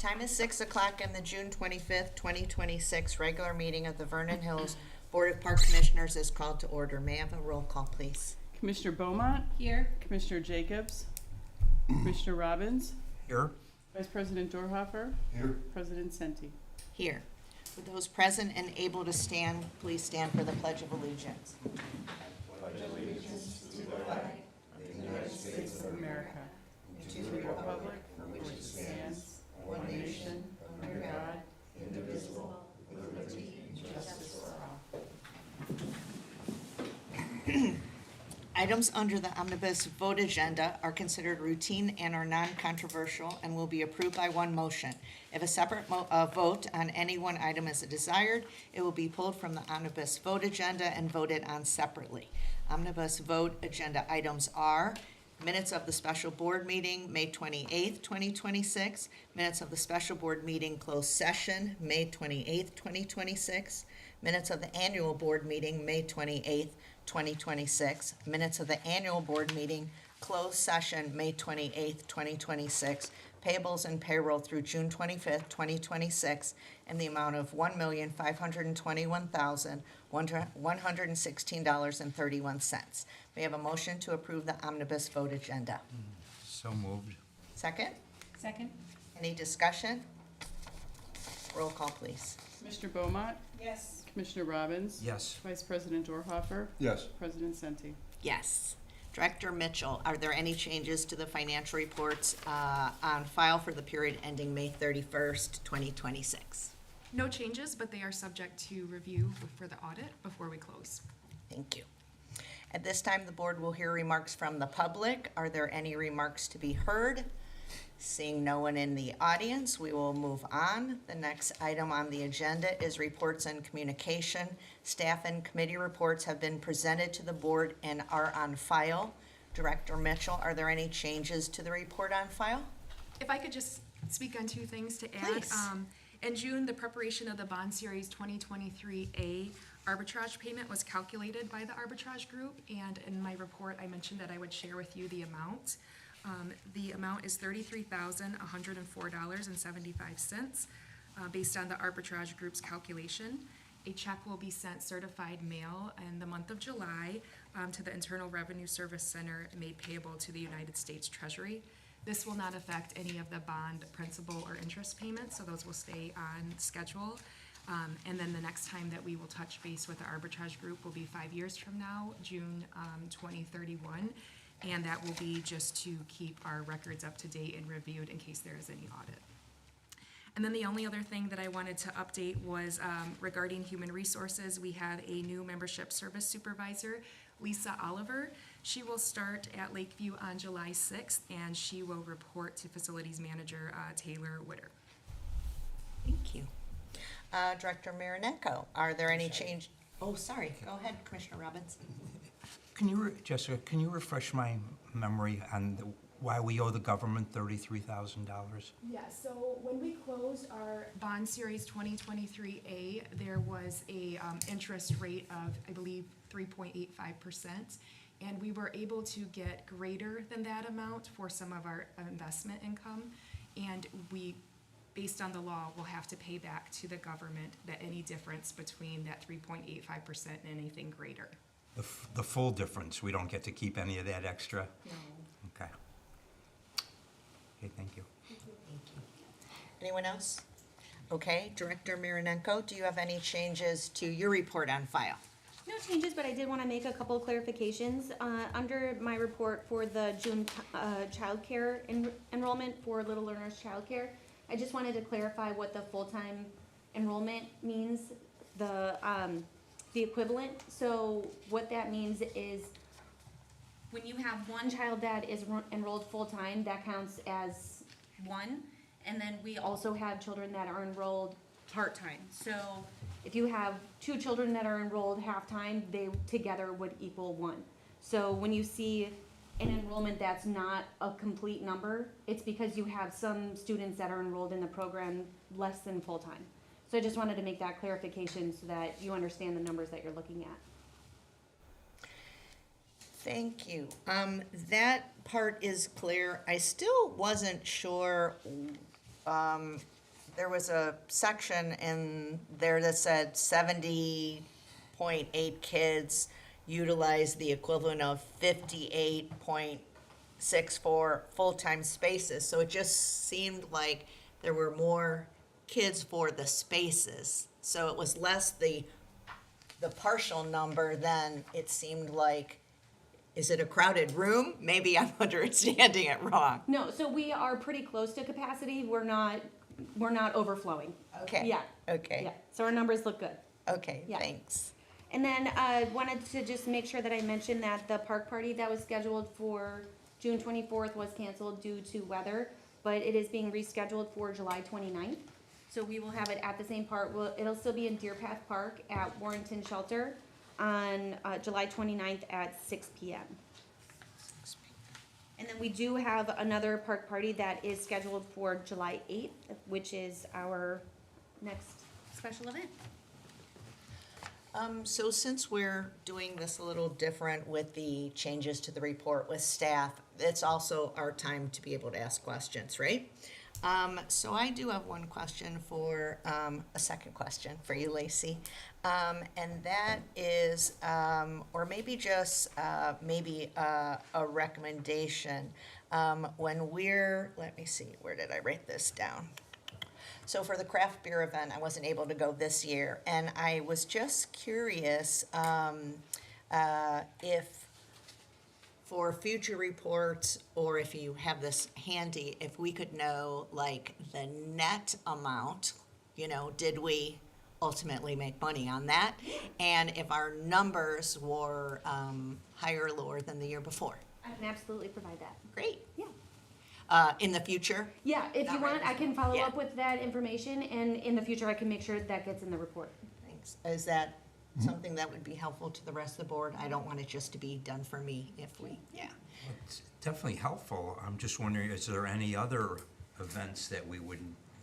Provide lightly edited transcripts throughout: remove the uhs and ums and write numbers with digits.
Time is 6 o'clock and the June 25th, 2026 regular meeting of the Vernon Hills Board of Park Commissioners is called to order. May I have a roll call, please? Commissioner Beaumont. Here. Commissioner Jacobs. Commissioner Robbins. Here. Vice President Dorhoeffer. Here. President Senti. Here. Would those present and able to stand, please stand for the Pledge of Allegiance. States of America. To the republic for which it stands, one nation, under God, indivisible, with liberty and justice for all. Items under the omnibus vote agenda are considered routine and are non-controversial and will be approved by one motion. If a separate vote on any one item is desired, it will be pulled from the omnibus vote agenda and voted on separately. Omnibus vote agenda items are minutes of the special board meeting, May 28th, 2026, minutes of the special board meeting closed session, May 28th, 2026, minutes of the annual board meeting, May 28th, 2026, minutes of the annual board meeting closed session, May 28th, 2026, payables and payroll through June 25th, 2026, in the amount of $1,521,116.31. May I have a motion to approve the omnibus vote agenda? So moved. Second? Second. Any discussion? Roll call, please. Commissioner Beaumont. Yes. Commissioner Robbins. Yes. Vice President Dorhoeffer. Yes. President Senti. Yes. Director Mitchell, are there any changes to the financial reports on file for the period ending May 31st, 2026? No changes, but they are subject to review for the audit before we close. Thank you. At this time, the board will hear remarks from the public. Are there any remarks to be heard? Seeing no one in the audience, we will move on. The next item on the agenda is reports and communication. Staff and committee reports have been presented to the board and are on file. Director Mitchell, are there any changes to the report on file? If I could just speak on two things to add. Please. In June, the preparation of the bond series 2023A arbitrage payment was calculated by the arbitrage group, and in my report, I mentioned that I would share with you the amount. The amount is $33,104.75 based on the arbitrage group's calculation. A check will be sent certified mail in the month of July to the Internal Revenue Service Center, made payable to the United States Treasury. This will not affect any of the bond principal or interest payments, so those will stay on schedule. And then the next time that we will touch base with the arbitrage group will be 5 years from now, June 2031. And that will be just to keep our records up to date and reviewed in case there is any audit. And then the only other thing that I wanted to update was regarding human resources. We have a new membership service supervisor, Lisa Oliver. She will start at Lakeview on July 6th, and she will report to facilities manager Taylor Witter. Thank you. Director Marinenko, are there any change? Oh, sorry. Go ahead, Commissioner Robbins. Jessica, can you refresh my memory on why we owe the government $33,000? Yeah, so when we closed our bond series 2023A, there was a interest rate of, I believe, 3.85%. And we were able to get greater than that amount for some of our investment income. And we, based on the law, will have to pay back to the government that any difference between that 3.85% and anything greater. The full difference, we don't get to keep any of that extra? No. Okay. Okay, thank you. Thank you. Anyone else? Okay, Director Marinenko, do you have any changes to your report on file? No changes, but I did want to make a couple of clarifications. Under my report for the June childcare enrollment for Little Learners Childcare, I just wanted to clarify what the full-time enrollment means, the equivalent. So what that means is when you have one child that is enrolled full-time, that counts as one. And then we also have children that are enrolled part-time. So if you have two children that are enrolled half-time, they together would equal one. So when you see an enrollment that's not a complete number, it's because you have some students that are enrolled in the program less than full-time. So I just wanted to make that clarification so that you understand the numbers that you're looking at. Thank you. That part is clear. I still wasn't sure there was a section in there that said 70.8 kids utilize the equivalent of 58.64 full-time spaces. So it just seemed like there were more kids for the spaces. So it was less the partial number than it seemed like. Is it a crowded room? Maybe I'm understanding it wrong. No, so we are pretty close to capacity. We're not overflowing. Okay. Yeah. Okay. Yeah, so our numbers look good. Okay, Yeah. thanks. And then wanted to just make sure that I mentioned that the park party that was scheduled for June 24th was canceled due to weather, but it is being rescheduled for July 29th. So we will have it at the same park. It'll still be in Deer Path Park at Warrenton Shelter on July 29th at 6 p.m. And then we do have another park party that is scheduled for July 8th, which is our next special event. So since we're doing this a little different with the changes to the report with staff, it's also our time to be able to ask questions, right? So I do have one question for, a second question for you, Lacey. And that is, or maybe just, maybe a recommendation. When we're, let me see, where did I write this down? So for the craft beer event, I wasn't able to go this year, and I was just curious if for future reports, or if you have this handy, if we could know like the net amount, you know, did we ultimately make money on that? And if our numbers were higher or lower than the year before. I can absolutely provide that. Great. Yeah. In the future? Yeah, if you Not right want, I now. can follow Yeah. up with that information, and in the future, I can make sure that gets in the report. Thanks. Is that something that would be helpful to the rest of the board? I don't want it just to be done for me if we, yeah. It's definitely helpful. I'm just wondering, is there any other events that we would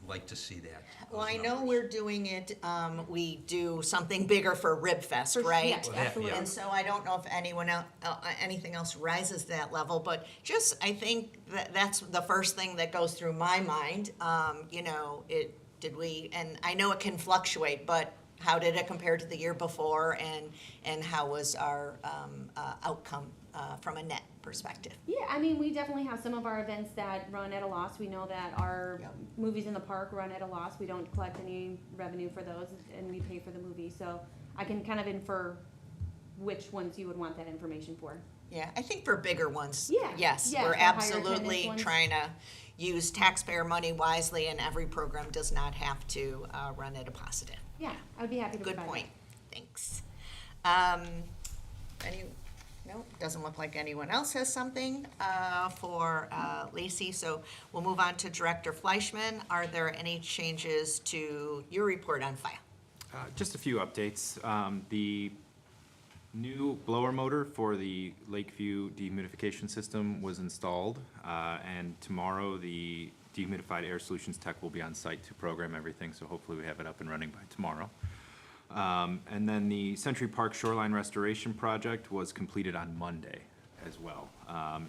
like to see that? Well, I those know numbers? we're doing it, we do something bigger for Rib Fest, right? Yeah, Well, that- absolutely. yeah. And so I don't know if anyone else, anything else rises that level, but just, I think that's the first thing that goes through my mind. You know, did we, and I know it can fluctuate, but how did it compare to the year before, and how was our outcome from a net perspective? Yeah, I mean, we definitely have some of our events that run at a loss. We know that our Yep. movies in the park run at a loss. We don't collect any revenue for those, and we pay for the movie. So I can kind of infer which ones you would want that information for. Yeah, I think for bigger ones, Yeah, yes, yeah, we're for higher absolutely attendance ones. trying to use taxpayer money wisely, and every program does not have to run at a positive. Yeah, I would be happy to Good provide point, that. thanks. No, doesn't look like anyone else has something for Lacey, so we'll move on to Director Fleischman. Are there any changes to your report on file? Just a few updates. The new blower motor for the Lakeview dehumidification system was installed, and tomorrow the dehumidified air solutions tech will be on site to program everything, so hopefully we have it up and running by tomorrow. And then the Century Park Shoreline Restoration Project was completed on Monday as well.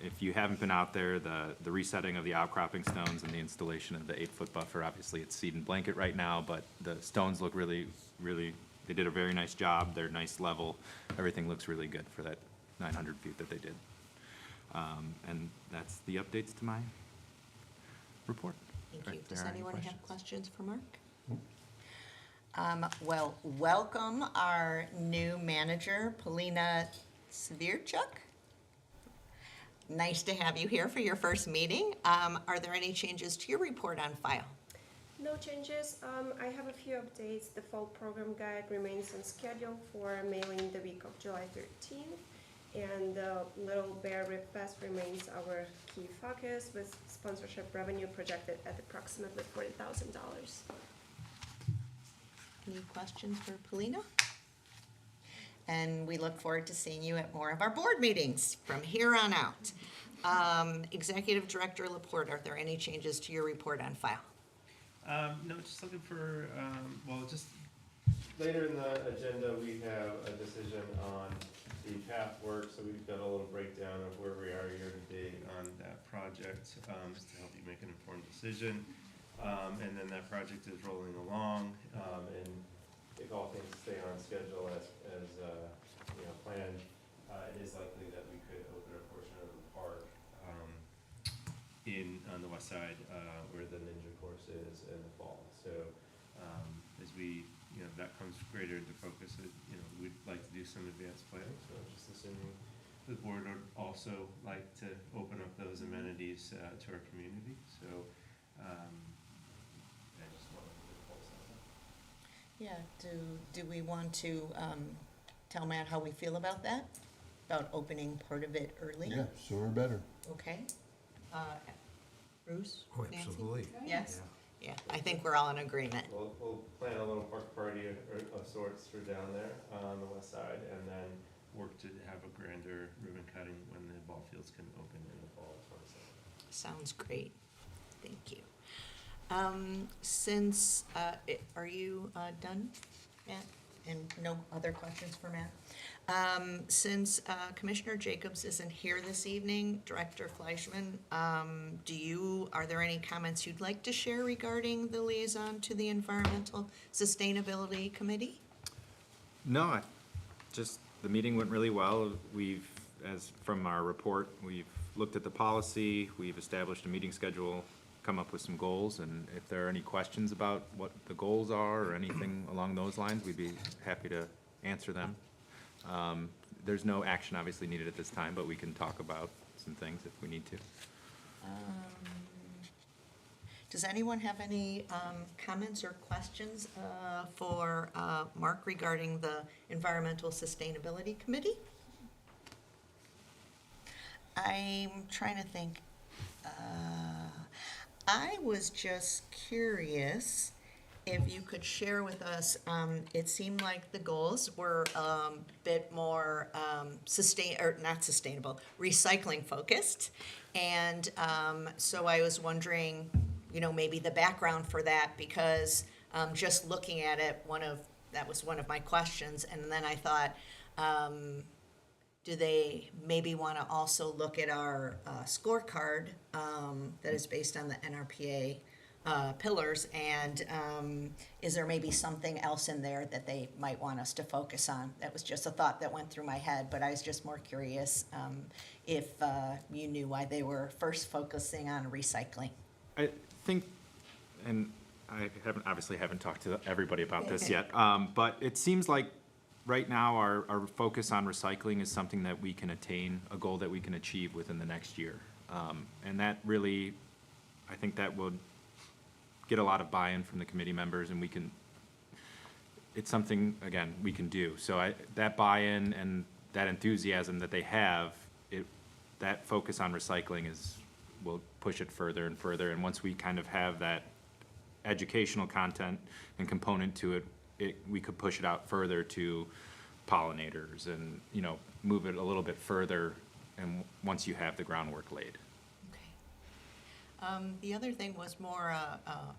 If you haven't been out there, the resetting of the outcropping stones and the installation of the 8-foot buffer, obviously it's seed and blanket right now, but the stones look really, they did a very nice job. They're nice level. Everything looks really good for that 900 feet that they did. And that's the updates to my report. Thank If you. there Does are any anyone have questions. questions for Mark? Well, welcome our new manager, Polina Svirchuk. Nice to have you here for your first meeting. Are there any changes to your report on file? No changes. I have a few updates. The fall program guide remains on schedule for mailing the week of July 13th. And the Little Bear Rib Fest remains our key focus, with sponsorship revenue projected at approximately $40,000. Any questions for Polina? And we look forward to seeing you at more of our board meetings from here on out. Executive Director Laporte, are there any changes to your report on file? No, just looking for, just later in the agenda, we have a decision on the path work, so we've got a little breakdown of where we are year to date on that project, just to help you make an informed decision. And then that project is rolling along, and if all things stay on schedule as planned, it is likely that we could open a portion of the park, on the west side, where the ninja course is in the fall. So, as we, that comes greater into focus, we'd like to do some advanced planning, so just assuming the board would also like to open up those amenities, to our community, so, I just wanted to pulse on that. Yeah, do we want to tell Matt how we feel about that? About opening part of it early? Yeah, sooner better. Okay. Bruce? Oh, Nancy? absolutely. Yes? Yeah, I think we're all in agreement. We'll plan a little park party of sorts for down there on the west side, and then work to have a grander ribbon cutting when the ball fields can open in the fall of 27. Sounds great. Thank you. Are you done, Matt? And no other questions for Matt? Since Commissioner Jacobs isn't here this evening, Director Fleischman, are there any comments you'd like to share regarding the liaison to the Environmental Sustainability Committee? No, just, the meeting went really well. From our report, we've looked at the policy, we've established a meeting schedule, come up with some goals, and if there are any questions about what the goals are or anything along those lines, we'd be happy to answer them. There's no action obviously needed at this time, but we can talk about some things if we need to. Does anyone have any comments or questions for Mark regarding the Environmental Sustainability Committee? I'm trying to think. I was just curious if you could share with us, it seemed like the goals were a bit more recycling focused. And so I was wondering, maybe the background for that, because just looking at it, that was one of my questions. And then I thought, do they maybe want to also look at our scorecard that is based on the NRPA pillars, and is there maybe something else in there that they might want us to focus on? That was just a thought that went through my head, but I was just more curious if you knew why they were first focusing on recycling. I think, and I obviously haven't talked to everybody about this yet, but it seems like right now our focus on recycling is something that we can attain, a goal that we can achieve within the next year. And that really, I think that would get a lot of buy-in from the committee members, and it's something, again, we can do. So that buy-in and that enthusiasm that they have, that focus on recycling will push it further and further. And once we kind of have that educational content and component to it, we could push it out further to pollinators and, move it a little bit further, and once you have the groundwork laid. The other thing was more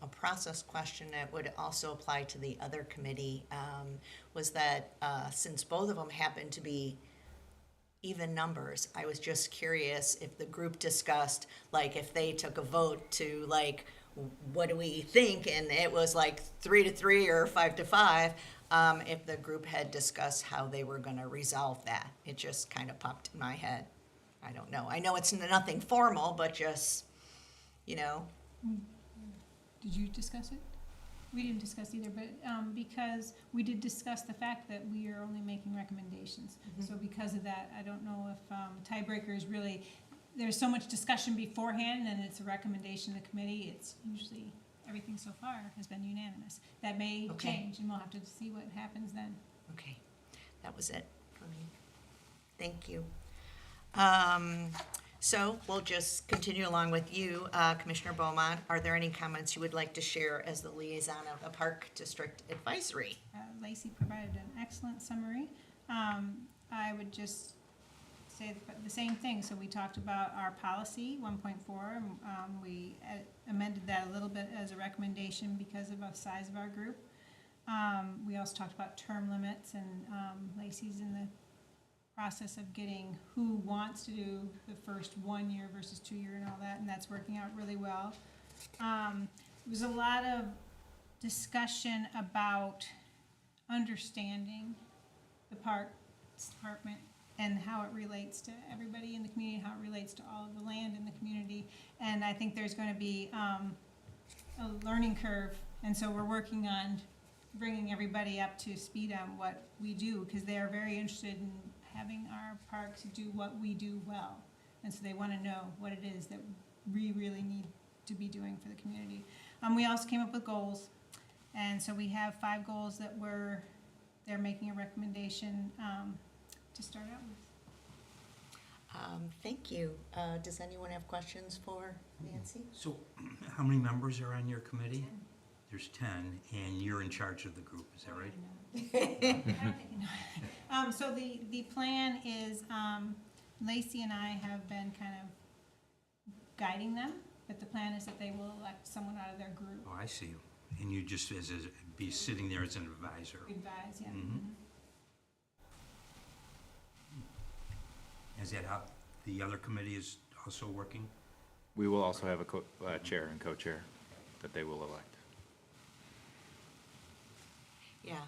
a process question that would also apply to the other committee, was that since both of them happen to be even numbers, I was just curious if the group discussed, if they took a vote to, what do we think, and it was 3-3 or 5-5, if the group had discussed how they were going to resolve that. It just kind of popped in my head. I don't know. I know it's nothing formal, but just, Did you discuss it? We didn't discuss either, but because we did discuss the fact that we are only making recommendations. Mm-hmm. So because of that, I don't know if tiebreaker is really, there's so much discussion beforehand, and it's a recommendation to the committee. It's usually, everything so far has been unanimous. That may Okay. change, and we'll have to see what happens then. okay, that was it for me. Thank you. So we'll just continue along with you, Commissioner Beaumont. Are there any comments you would like to share as the liaison of the Park District Advisory? Lacey provided an excellent summary. I would just say the same thing. So we talked about our policy 1.4. We amended that a little bit as a recommendation because of the size of our group. We also talked about term limits, and Lacey's in the process of getting who wants to do the first 1 year versus 2 year and all that, and that's working out really well. was a lot of discussion about understanding the parks department and how it relates to everybody in the community, how it relates to all of the land in the community. And I think there's gonna be, a learning curve, and so we're working on bringing everybody up to speed on what we do, because they are very interested in having our parks do what we do well. And so they wanna know what it is that we really need to be doing for the community. We also came up with goals, and so we have 5 goals that they're making a recommendation, to start out with. Thank you. Does anyone have questions for Nancy? So how many members are on your committee? There's 10, and you're in charge of the group, is that right? So the plan is, Lacey and I have been kind of guiding them, but the plan is that they will elect someone out of their group. Oh, I see you. And you just be sitting there as an advisor. Advise, yeah. Mhm. Is that how the other committee is also working? We will also have a chair and co-chair that they will elect. Yeah,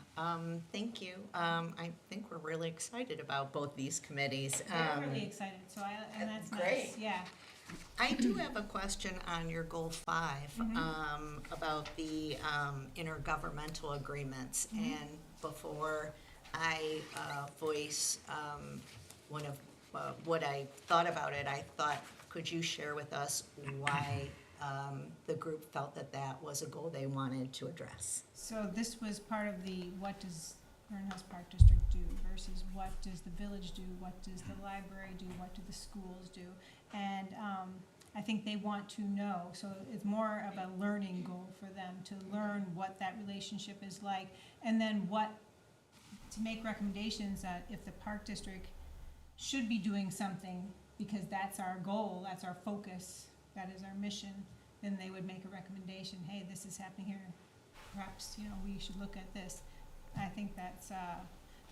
thank you. I think we're really excited about both these committees. They're really excited, so and that's Great. nice, yeah. I do have a question on your goal 5, about the intergovernmental agreements. And before I voice one of what I thought about it, I thought, could you share with us why the group felt that that was a goal they wanted to address? So this was part of the, what does Vernon Hills Park District do versus what does the village do, what does the library do, what do the schools do? And I think they want to know, so it's more of a learning goal for them, to learn what that relationship is like, and then to make recommendations that if the park district should be doing something, because that's our goal, that's our focus, that is our mission, then they would make a recommendation, hey, this is happening here, perhaps, we should look at this. I think that's,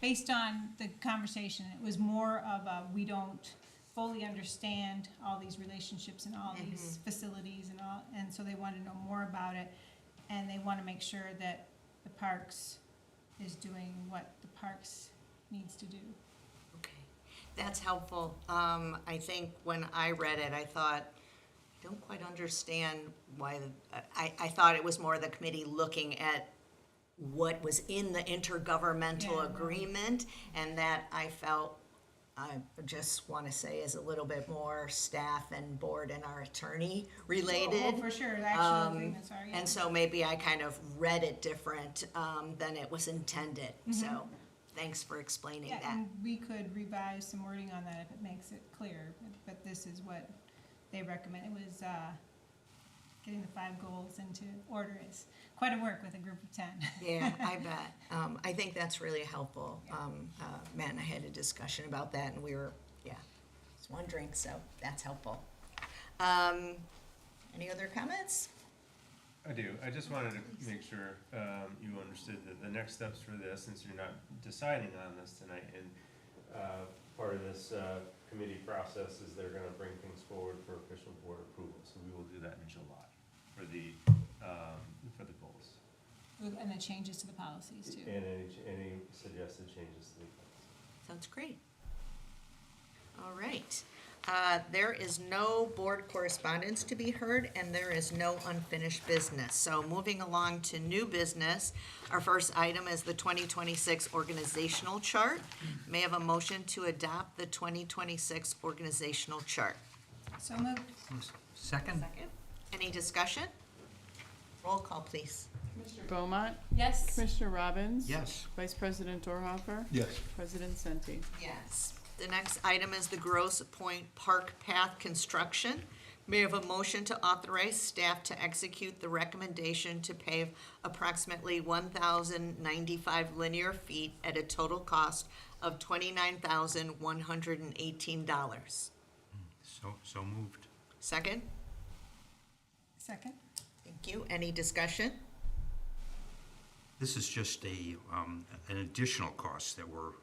based on the conversation, it was more of a, we don't fully understand all these relationships and all these facilities and so they want to know more about it, and they want to make sure that the parks is doing what the parks needs to do. Okay, that's helpful. I think when I read it, I thought, I don't quite understand why, I thought it was more the committee looking at what was in the intergovernmental Yeah. agreement, and that I felt, I just want to say, is a little bit more staff and board and our attorney related. Oh, for sure, the actual agreements are, yeah. And so maybe I kind of read it different than it was intended. So thanks for explaining Yeah, that. and we could revise some wording on that if it makes it clear, but this is what they recommend. It was, getting the 5 goals into order is quite a work with a group of 10. Yeah, I bet. I think that's really helpful. Matt and I had a discussion about that, and we were, just wondering, so that's helpful. Any other comments? I do. I just wanted to make sure you understood that the next steps for this, since you're not deciding on this tonight, and part of this committee process is they're going to bring things forward for official board approval. So we will do that in July for the goals. And the changes to the policies too. And any suggested changes to the policy. Sounds great. All right. There is no board correspondence to be heard, and there is no unfinished business. So moving along to new business, our first item is the 2026 organizational chart. May I have a motion to adopt the 2026 organizational chart? So moved. Second? Second. Any discussion? Roll call, please. Commissioner Beaumont, Yes. Commissioner Robbins. Yes. Vice President Dorhoeffer. Yes. President Senti. Yes. The next item is the Grosse Point Park Path construction. May I have a motion to authorize staff to execute the recommendation to pave approximately 1,095 linear feet at a total cost of $29,118. So moved. Second? Second. Thank you. Any discussion? This is just an additional cost that we're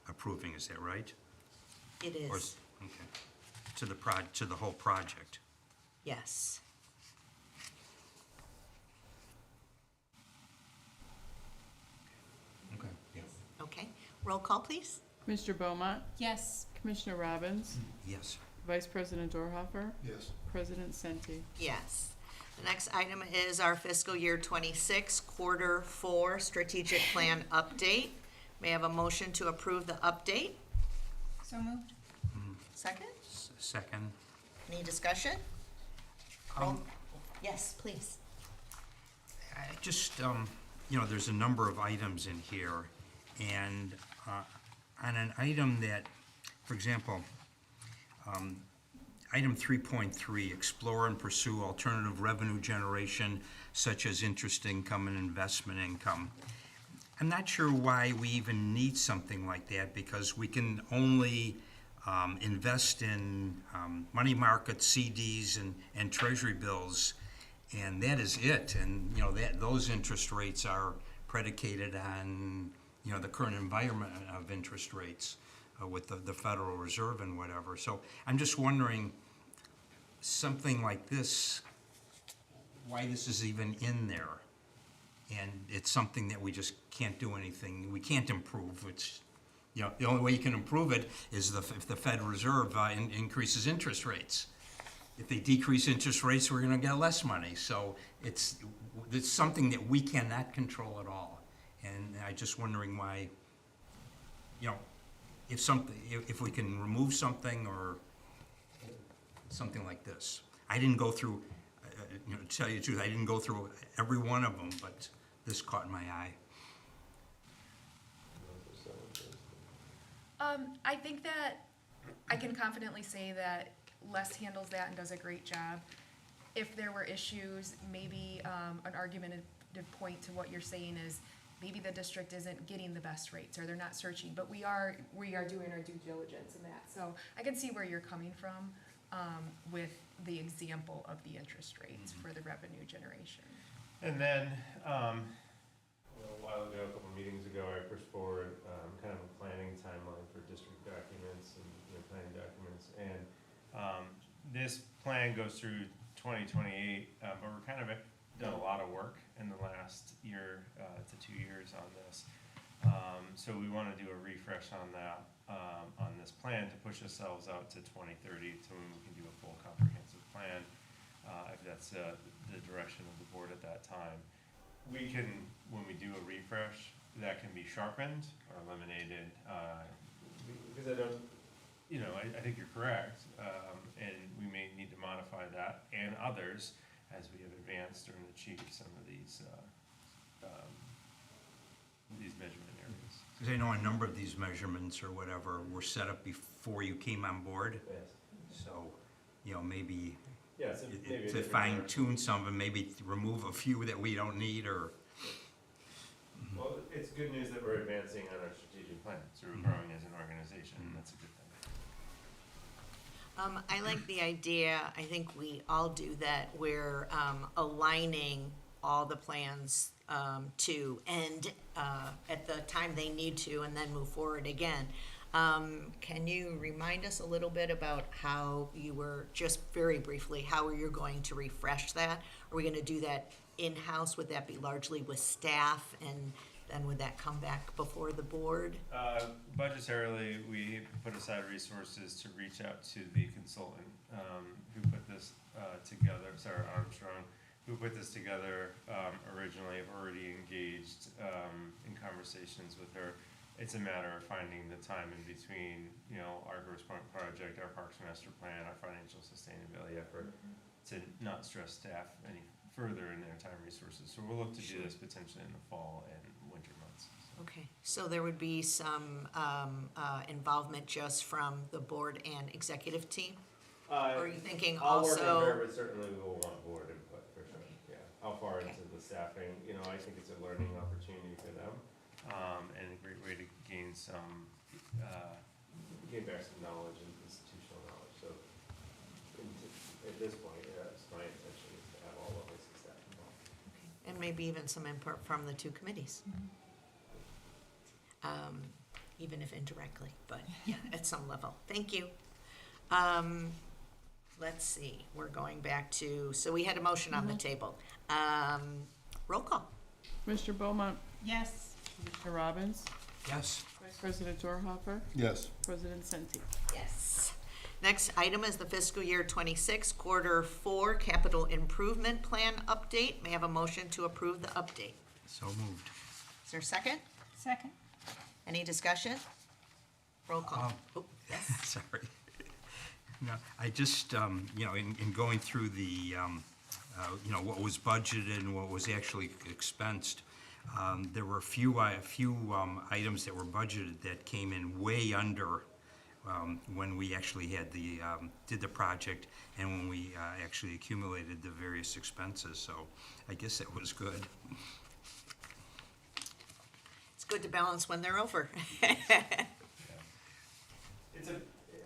approving, is that right? It Or is. okay. To the whole project. Yes. Roll call, please. Commissioner Beaumont, Yes. Commissioner Robbins, Yes. Vice President Dorhofer, Yes. President Senti. Yes. The next item is our fiscal year 26, quarter 4 strategic plan update. May I have a motion to approve the update? So moved. Second? Second. Any discussion? Yes, please. Just, there's a number of items in here, and on an item that, for example, item 3.3, explore and pursue alternative revenue generation such as interest income and investment income. I'm not sure why we even need something like that, because we can only invest in money market CDs and treasury bills, and that is it. And, those interest rates are predicated on, the current environment of interest rates with the Federal Reserve and whatever. So I'm just wondering, something like this, why this is even in there. And it's something that we just can't do anything, we can't improve. It's, the only way you can improve it is if the Federal Reserve increases interest rates. If they decrease interest rates, we're gonna get less money. So it's something that we cannot control at all. And I'm just wondering why, if we can remove something or something like this. I didn't go through, to tell you the truth, I didn't go through every one of them, but this caught my eye. I think that I can confidently say that Les handles that and does a great job. If there were issues, maybe an argumentative point to what you're saying is maybe the district isn't getting the best rates or they're not searching, but we are doing our due diligence in that. So I can see where you're coming from with the example of the interest rates for the revenue generation. And then, a while ago, a couple meetings ago, I pushed forward kind of a planning timeline for district documents and planning documents. And this plan goes through 2028, but we're kind of done a lot of work in the last year to 2 years on this. So we want to do a refresh on that, on this plan to push ourselves out to 2030 to when we can do a full comprehensive plan, if that's the direction of the board at that time. We can, when we do a refresh, that can be sharpened or eliminated, because I don't, I think you're correct, and we may need to modify that and others as we have advanced or achieved some of these measurement areas. Because I know a number of these measurements or whatever were set up before you came on board. Yes. So, maybe Yeah, so maybe a to different fine direction. tune some and maybe remove a few that we don't need, or, Well, it's good news that we're advancing on our strategic plan, so we're growing as an organization, and that's a good thing. I like the idea, I think we all do that, we're aligning all the plans to end at the time they need to and then move forward again. Can you remind us a little bit about how you were, just very briefly, how you're going to refresh that? Are we gonna do that in-house? Would that be largely with staff, and then would that come back before the board? Budgetarily, we put aside resources to reach out to the consultant who put this together, Sarah Armstrong, who put this together originally. I've already engaged in conversations with her. It's a matter of finding the time in between, our Grosse Pointe project, our Parks Master Plan, our financial sustainability effort, to not stress staff any further in their time resources. So we'll look to do this potentially in the fall and winter months. Okay, so there would be some involvement just from the board and executive team? Or are you thinking I'll work also? with her, but certainly we will want board input for sure, yeah. How far Okay. into the staffing, I think it's a learning opportunity for them, and a great way to gain back some knowledge and institutional knowledge, so at this point, it's my intention is to have all levels of staff involved. And maybe even some input from the two committees. Even if indirectly, but yeah, at some level. Thank you. Let's see, we're going back to, so we had a motion on the table. Roll call. Commissioner Beaumont, Yes. Commissioner Robbins, yes. Vice Vice President Dorhoeffer, Yes. President Senti. Yes. Next item is the fiscal year 26 quarter 4 capital improvement plan update. May I have a motion to approve the update? So moved. Is there a second? Second? Any discussion? Roll call. Oh, yes. Sorry. No, I just, in going through the, what was budgeted and what was actually expensed, there were a few items that were budgeted that came in way under when we actually had did the project and when we actually accumulated the various expenses. So I guess that was good. It's good to balance when they're over.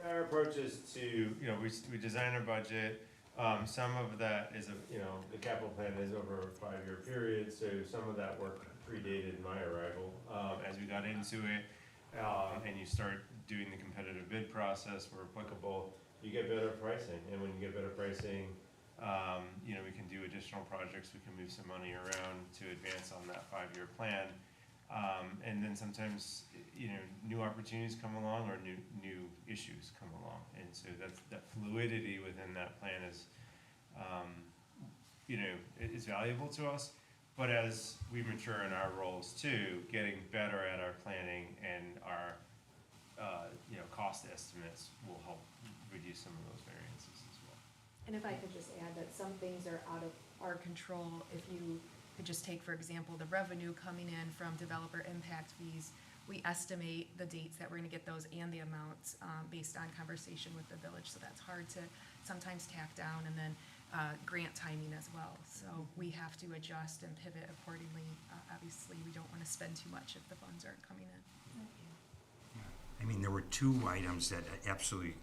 Our approach is to, we design our budget. Some of that is, the capital plan is over a 5-year period, so some of that work predated my arrival. As we got into it, and you start doing the competitive bid process where applicable, you get better pricing. And when you get better pricing, we can do additional projects, we can move some money around to advance on that 5-year plan. And then sometimes, new opportunities come along or new issues come along. And so that fluidity within that plan is, is valuable to us. But as we mature in our roles too, getting better at our planning and our, cost estimates will help reduce some of those variances as well. And if I could just add that some things are out of our control. If you could just take, for example, the revenue coming in from developer impact fees, we estimate the dates that we're gonna get those and the amounts based on conversation with the village. So that's hard to sometimes tack down, and then grant timing as well. So we have to adjust and pivot accordingly. Obviously, we don't wanna spend too much if the funds aren't coming in. I mean, there were 2 items that absolutely,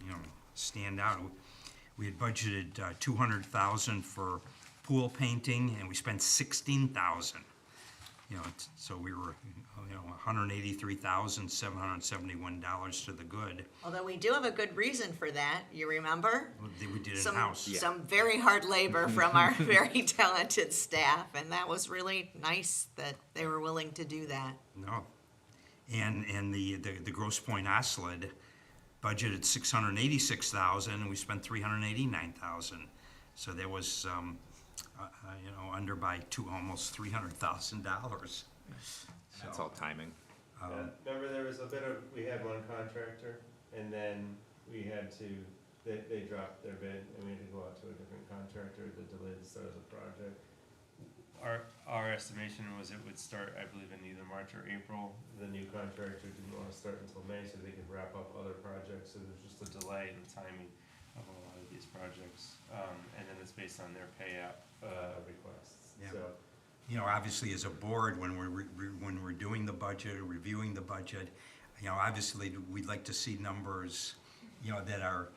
stand out. We had budgeted $200,000 for pool painting, and we spent $16,000. So we were, $183,771 to the good. Although we do have a good reason for that, you remember? We did it Some- in-house. Some very hard labor from our very talented staff, and that was really nice that they were willing to do that. No. And the Grosse Pointe Osled budgeted $686,000, and we spent $389,000. So that was, under by almost $300,000. That's all timing. Remember there was we had one contractor, and then we had to, they dropped their bid, and we had to go out to a different contractor to delay the start of the project. Our estimation was it would start, I believe, in either March or April. The new contractor didn't want to start until May so they could wrap up other projects, so there's just a delay in the timing of a lot of these projects. And then it's based on their payout requests, Yeah. so. Obviously, as a board, when we're doing the budget or reviewing the budget, obviously, we'd like to see numbers, that are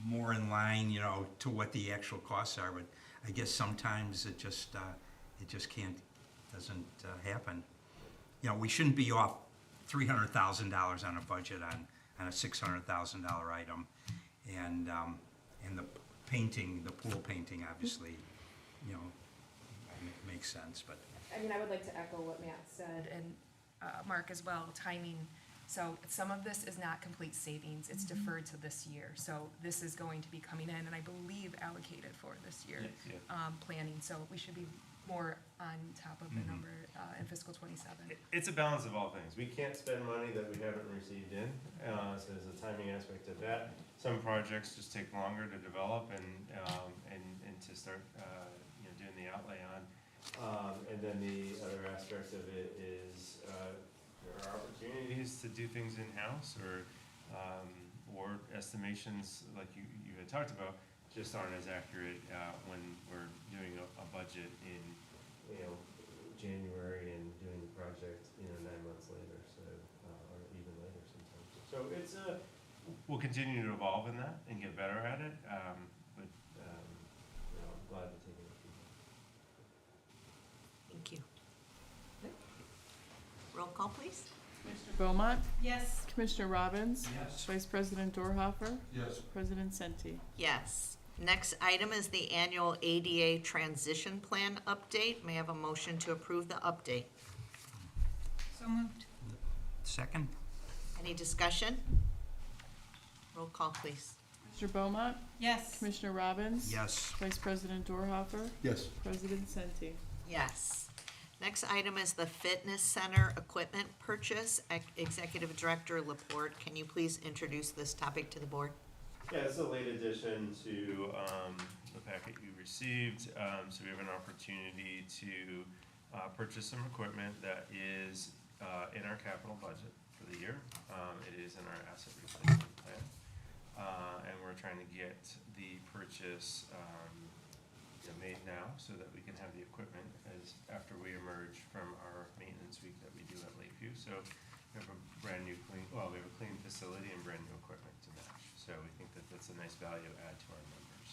more in line, to what the actual costs are, but I guess sometimes it just doesn't happen. We shouldn't be off $300,000 on a budget on a $600,000 item. And the painting, the pool painting, obviously, makes sense, but. I mean, I would like to echo what Matt said, and Mark as well, timing. So some of this is not complete savings, it's deferred to this year. So this is going to be coming in, and I believe allocated for this year, planning. So we should be more on top of the number in fiscal '27. It's a balance of all things. We can't spend money that we haven't received in, so there's a timing aspect of that. Some projects just take longer to develop and to start, doing the outlay on. And then the other aspect of it is, there are opportunities to do things in-house or estimations like you had talked about just aren't as accurate, when we're doing a budget in, January and doing the project, 9 months later, so, or even later sometimes. So it's we'll continue to evolve in that and get better at it, but, I'm glad to take it with you. Thank you. Roll call, please. Commissioner Beaumont, Yes. Commissioner Robbins, Yes. Vice President Dorhoeffer, Yes. President Senti. Yes. Next item is the annual ADA transition plan update. May I have a motion to approve the update? So moved. Second? Any discussion? Roll call, please. Mr. Beaumont, Yes. Commissioner Robbins. Yes. Vice President Dorhofer, Yes. President Senti. Yes. Next item is the fitness center equipment purchase. Executive Director Laporte, can you please introduce this topic to the board? Yeah, it's a late addition to the packet you received. So we have an opportunity to purchase some equipment that is in our capital budget for the year. It is in our asset replacement plan. And we're trying to get the purchase made now so that we can have the equipment as after we emerge from our maintenance week that we do at Lakeview. So we have a brand new we have a clean facility and brand new equipment to match. So we think that that's a nice value add to our members.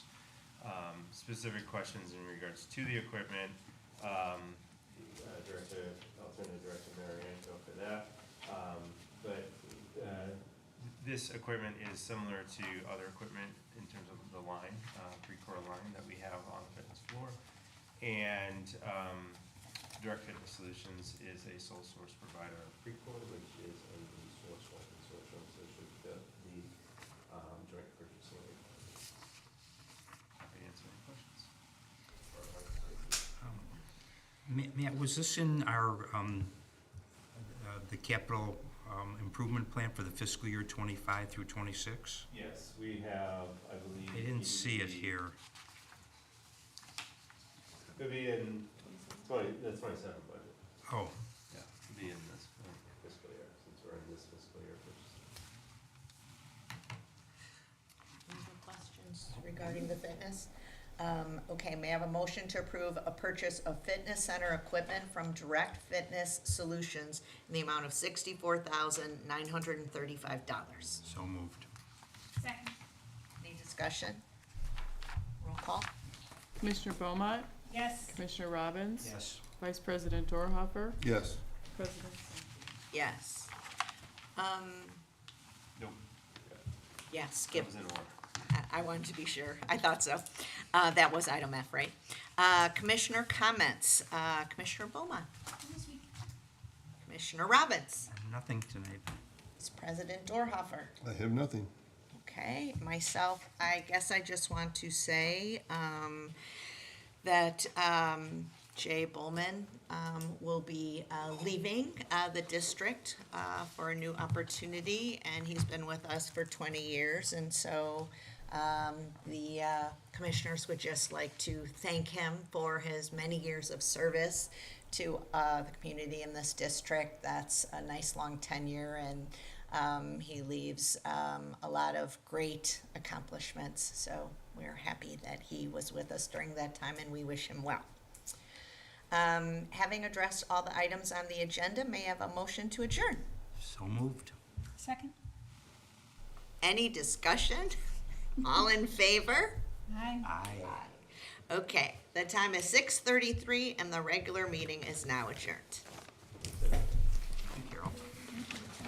Specific questions in regards to the equipment, Alternative Director Marianne, go for that. This equipment is similar to other equipment in terms of the line, three-core line that we have on the fitness floor. And Direct Fitness Solutions is a sole source provider of Precor, which is a Sourcewell consortium, so it should fit the joint purchasing agreement. Happy to answer any questions. Matt, was this in our, the capital improvement plan for the fiscal year 25 through 26? Yes, we have, I believe. I didn't see it here. It'll be in the 27 budget. Oh, Yeah, it'll be in this fiscal year, since we're in this fiscal year. Any other questions regarding the fitness? Okay, may I have a motion to approve a purchase of fitness center equipment from Direct Fitness Solutions in the amount of $64,935? so moved. Second. Any discussion? Roll call? Commissioner Beaumont, Yes. Commissioner Robbins. Yes. Vice President Dorhofer, Yes. President Senti. Yes. Nope. Yeah, That skip. was in order. I wanted to be sure. I thought so. That was item F, right? Commissioner comments. Commissioner Beaumont. Commissioner Robbins. Nothing tonight. Vice President Dorhofer. I have nothing. Okay, myself, I guess I just want to say that Jay Bullman will be leaving the district for a new opportunity, and he's been with us for 20 years, and so the commissioners would just like to thank him for his many years of service to the community in this district. That's a nice long tenure, and he leaves a lot of great accomplishments, so we're happy that he was with us during that time, and we wish him well. Having addressed all the items on the agenda, may I have a motion to adjourn? So moved. Second. Any discussion? All in favor? Aye. Aye. Okay, the time is 6:33 and the regular meeting is now adjourned.